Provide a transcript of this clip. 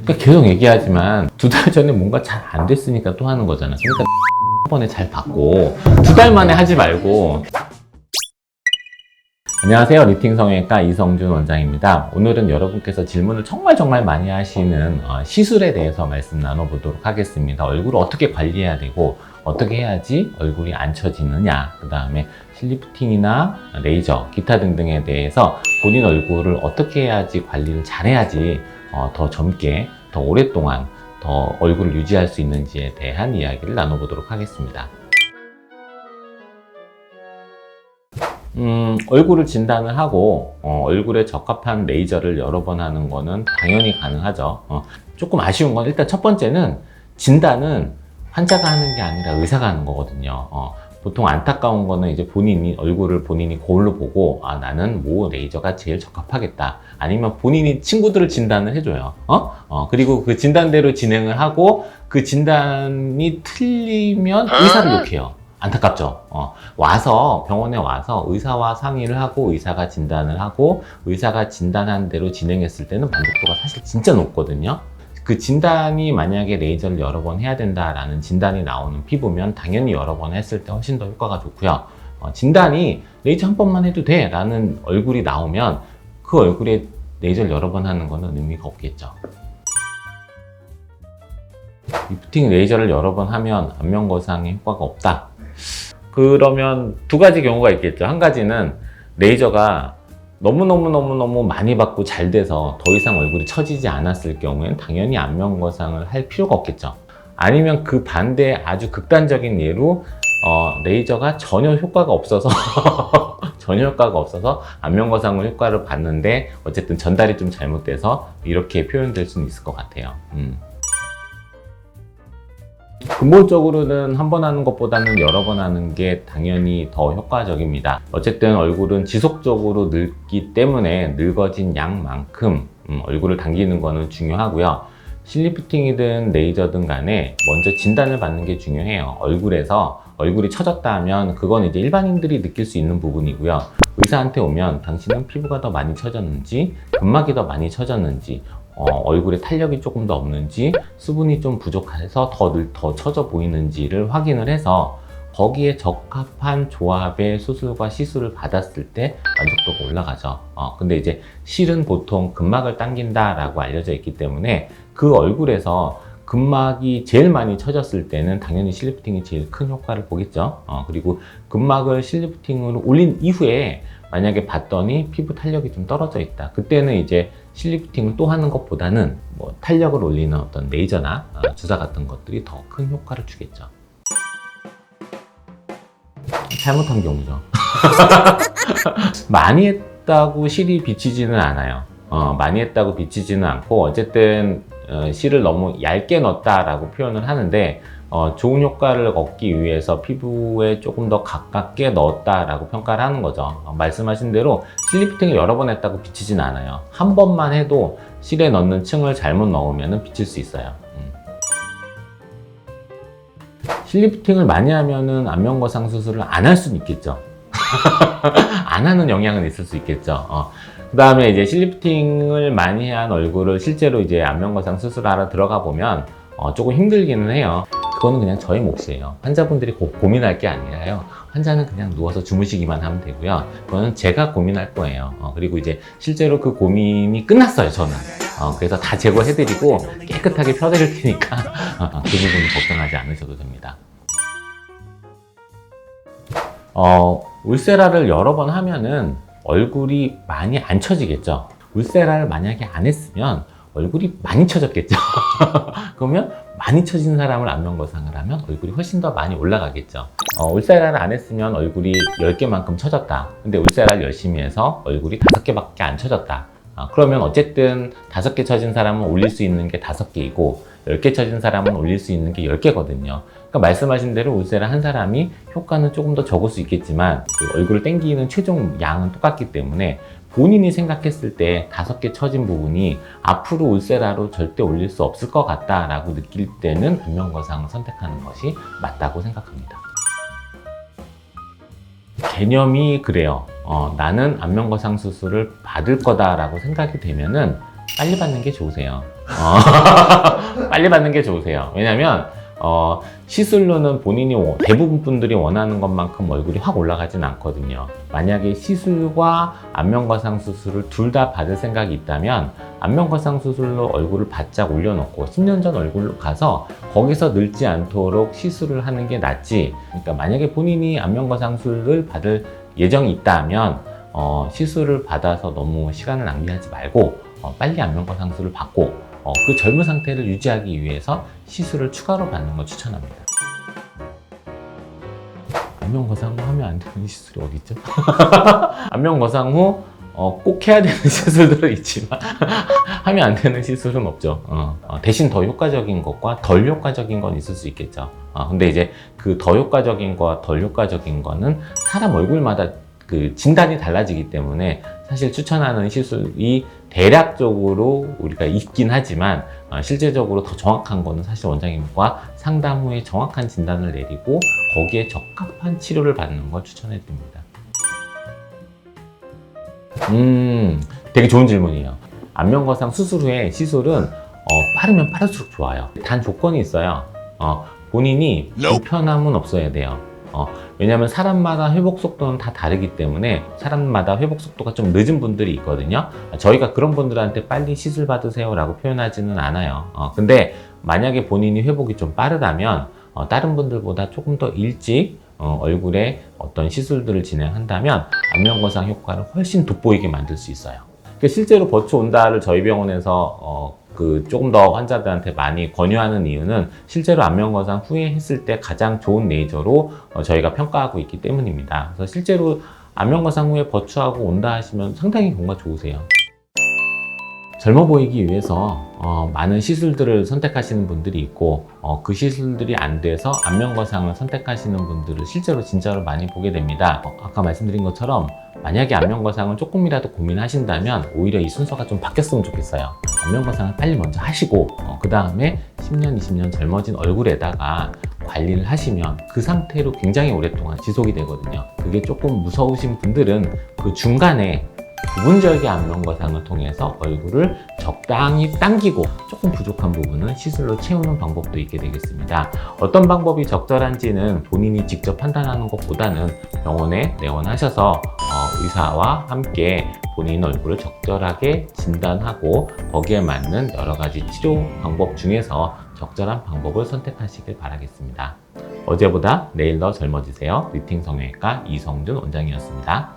그러니까 계속 얘기하지만 2달 전에 뭔가 잘 안 됐으니까 또 하는 거잖아. 그러니까 한 번에 잘 받고 2달 만에 하지 말고. 안녕하세요. 리팅 성형외과 이성준 원장입니다. 오늘은 여러분께서 질문을 정말 많이 하시는 시술에 대해서 말씀 나눠보도록 하겠습니다. 얼굴을 어떻게 관리해야 되고 어떻게 해야지 얼굴이 안 처지느냐, 그 다음에 실리프팅이나 레이저, 기타 등등에 대해서 본인 얼굴을 어떻게 해야지 관리를 잘해야지 더 젊게, 더 오랫동안 더 얼굴을 유지할 수 있는지에 대한 이야기를 나눠보도록 하겠습니다. 얼굴을 진단을 하고 얼굴에 적합한 레이저를 여러 번 하는 거는 당연히 가능하죠. 조금 아쉬운 건 일단 첫 번째는 진단은 환자가 하는 게 아니라 의사가 하는 거거든요. 보통 안타까운 거는 이제 본인이 얼굴을 본인이 거울로 보고 나는 뭐 레이저가 제일 적합하겠다, 아니면 본인이 친구들을 진단을 해줘요. 그리고 그 진단대로 진행을 하고 그 진단이 틀리면 의사를 욕해요. 안타깝죠. 와서 병원에 와서 의사와 상의를 하고 의사가 진단을 하고 의사가 진단한 대로 진행했을 때는 만족도가 사실 진짜 높거든요. 그 진단이 만약에 레이저를 여러 번 해야 된다라는 진단이 나오는 피부면 당연히 여러 번 했을 때 훨씬 더 효과가 좋고요. 진단이 레이저 한 번만 해도 돼 라는 얼굴이 나오면 그 얼굴에 레이저를 여러 번 하는 거는 의미가 없겠죠. 리프팅 레이저를 여러 번 하면 안면 거상에 효과가 없다. 그러면 두 가지 경우가 있겠죠. 한 가지는 레이저가 너무 많이 받고 잘 돼서 더 이상 얼굴이 처지지 않았을 경우엔 당연히 안면 거상을 할 필요가 없겠죠. 아니면 그 반대 아주 극단적인 예로 레이저가 전혀 효과가 없어서 전혀 효과가 없어서 안면 거상을 효과를 봤는데 어쨌든 전달이 좀 잘못돼서 이렇게 표현될 수는 있을 것 같아요. 근본적으로는 한 번 하는 것보다는 여러 번 하는 게 당연히 더 효과적입니다. 어쨌든 얼굴은 지속적으로 늙기 때문에 늙어진 양만큼 얼굴을 당기는 거는 중요하고요. 실리프팅이든 레이저든 간에 먼저 진단을 받는 게 중요해요. 얼굴에서 얼굴이 처졌다 하면 그건 이제 일반인들이 느낄 수 있는 부분이고요. 의사한테 오면 당신은 피부가 더 많이 처졌는지, 근막이 더 많이 처졌는지, 얼굴에 탄력이 조금 더 없는지, 수분이 좀 부족해서 더 처져 보이는지를 확인을 해서 거기에 적합한 조합의 수술과 시술을 받았을 때 만족도가 올라가죠. 근데 이제 실은 보통 근막을 당긴다라고 알려져 있기 때문에 그 얼굴에서 근막이 제일 많이 처졌을 때는 당연히 실리프팅이 제일 큰 효과를 보겠죠. 그리고 근막을 실리프팅으로 올린 이후에 만약에 봤더니 피부 탄력이 좀 떨어져 있다. 그때는 이제 실리프팅을 또 하는 것보다는 뭐 탄력을 올리는 어떤 레이저나 주사 같은 것들이 더 큰 효과를 주겠죠. 잘못한 경우죠. 많이 했다고 실이 비치지는 않아요. 많이 했다고 비치지는 않고 어쨌든 실을 너무 얇게 넣었다라고 표현을 하는데 좋은 효과를 얻기 위해서 피부에 조금 더 가깝게 넣었다라고 평가를 하는 거죠. 말씀하신 대로 실리프팅을 여러 번 했다고 비치진 않아요. 한 번만 해도 실에 넣는 층을 잘못 넣으면 비칠 수 있어요. 실리프팅을 많이 하면은 안면 거상 수술을 안 할 수는 있겠죠. 안 하는 영향은 있을 수 있겠죠. 그 다음에 이제 실리프팅을 많이 한 얼굴을 실제로 이제 안면 거상 수술하러 들어가 보면 조금 힘들기는 해요. 그거는 그냥 저희 몫이에요. 환자분들이 고민할 게 아니라요. 환자는 그냥 누워서 주무시기만 하면 되고요. 그거는 제가 고민할 거예요. 그리고 이제 실제로 그 고민이 끝났어요, 저는. 그래서 다 제거해드리고 깨끗하게 펴드릴 테니까 그 부분은 걱정하지 않으셔도 됩니다. 울세라를 여러 번 하면은 얼굴이 많이 안 처지겠죠. 울세라를 만약에 안 했으면 얼굴이 많이 처졌겠죠. 그러면 많이 처진 사람을 안면 거상을 하면 얼굴이 훨씬 더 많이 올라가겠죠. 울세라를 안 했으면 얼굴이 10개만큼 처졌다. 근데 울세라를 열심히 해서 얼굴이 5개밖에 안 처졌다. 그러면 어쨌든 5개 처진 사람은 올릴 수 있는 게 5개이고 10개 처진 사람은 올릴 수 있는 게 10개거든요. 그러니까 말씀하신 대로 울세라 한 사람이 효과는 조금 더 적을 수 있겠지만 그 얼굴을 당기는 최종 양은 똑같기 때문에 본인이 생각했을 때 5개 처진 부분이 앞으로 울세라로 절대 올릴 수 없을 것 같다라고 느낄 때는 안면 거상을 선택하는 것이 맞다고 생각합니다. 개념이 그래요. 나는 안면 거상 수술을 받을 거다라고 생각이 되면은 빨리 받는 게 좋으세요. 빨리 받는 게 좋으세요. 왜냐면 시술로는 본인이 대부분 분들이 원하는 것만큼 얼굴이 확 올라가진 않거든요. 만약에 시술과 안면거상 수술을 둘 다 받을 생각이 있다면 안면거상 수술로 얼굴을 바짝 올려놓고 10년 전 얼굴로 가서 거기서 늙지 않도록 시술을 하는 게 낫지. 그러니까 만약에 본인이 안면거상 수술을 받을 예정이 있다면 시술을 받아서 너무 시간을 낭비하지 말고 빨리 안면거상 수술을 받고 그 젊은 상태를 유지하기 위해서 시술을 추가로 받는 걸 추천합니다. 안면거상 후 하면 안 되는 시술이 어디 있죠? 안면거상 후 꼭 해야 되는 시술들은 있지만 하면 안 되는 시술은 없죠. 대신 더 효과적인 것과 덜 효과적인 건 있을 수 있겠죠. 근데 이제 그 더 효과적인 거와 덜 효과적인 거는 사람 얼굴마다 그 진단이 달라지기 때문에 사실 추천하는 시술이 대략적으로 우리가 있긴 하지만 실제적으로 더 정확한 거는 사실 원장님과 상담 후에 정확한 진단을 내리고 거기에 적합한 치료를 받는 걸 추천해 드립니다. 되게 좋은 질문이에요. 안면거상 수술 후에 시술은 빠르면 빠를수록 좋아요. 단 조건이 있어요. 본인이 불편함은 없어야 돼요. 왜냐하면 사람마다 회복 속도는 다 다르기 때문에 사람마다 회복 속도가 좀 늦은 분들이 있거든요. 저희가 그런 분들한테 빨리 시술 받으세요 라고 표현하지는 않아요. 근데 만약에 본인이 회복이 좀 빠르다면 다른 분들보다 조금 더 일찍 얼굴에 어떤 시술들을 진행한다면 안면거상 효과를 훨씬 돋보이게 만들 수 있어요. 실제로 버추 온다를 저희 병원에서 조금 더 환자들한테 많이 권유하는 이유는 실제로 안면거상 후에 했을 때 가장 좋은 레이저로 저희가 평가하고 있기 때문입니다. 그래서 실제로 안면거상 후에 버추하고 온다 하시면 상당히 경과 좋으세요. 젊어 보이기 위해서 많은 시술들을 선택하시는 분들이 있고 그 시술들이 안 돼서 안면거상을 선택하시는 분들을 실제로 진짜로 많이 보게 됩니다. 아까 말씀드린 것처럼 만약에 안면거상을 조금이라도 고민하신다면 오히려 이 순서가 좀 바뀌었으면 좋겠어요. 안면거상을 빨리 먼저 하시고 그 다음에 10년, 20년 젊어진 얼굴에다가 관리를 하시면 그 상태로 굉장히 오랫동안 지속이 되거든요. 그게 조금 무서우신 분들은 그 중간에 부분절개 안면거상을 통해서 얼굴을 적당히 당기고 조금 부족한 부분은 시술로 채우는 방법도 있게 되겠습니다. 어떤 방법이 적절한지는 본인이 직접 판단하는 것보다는 병원에 내원하셔서 의사와 함께 본인 얼굴을 적절하게 진단하고 거기에 맞는 여러 가지 치료 방법 중에서 적절한 방법을 선택하시길 바라겠습니다. 어제보다 내일 더 젊어지세요. 리팅 성형외과 이성준 원장이었습니다.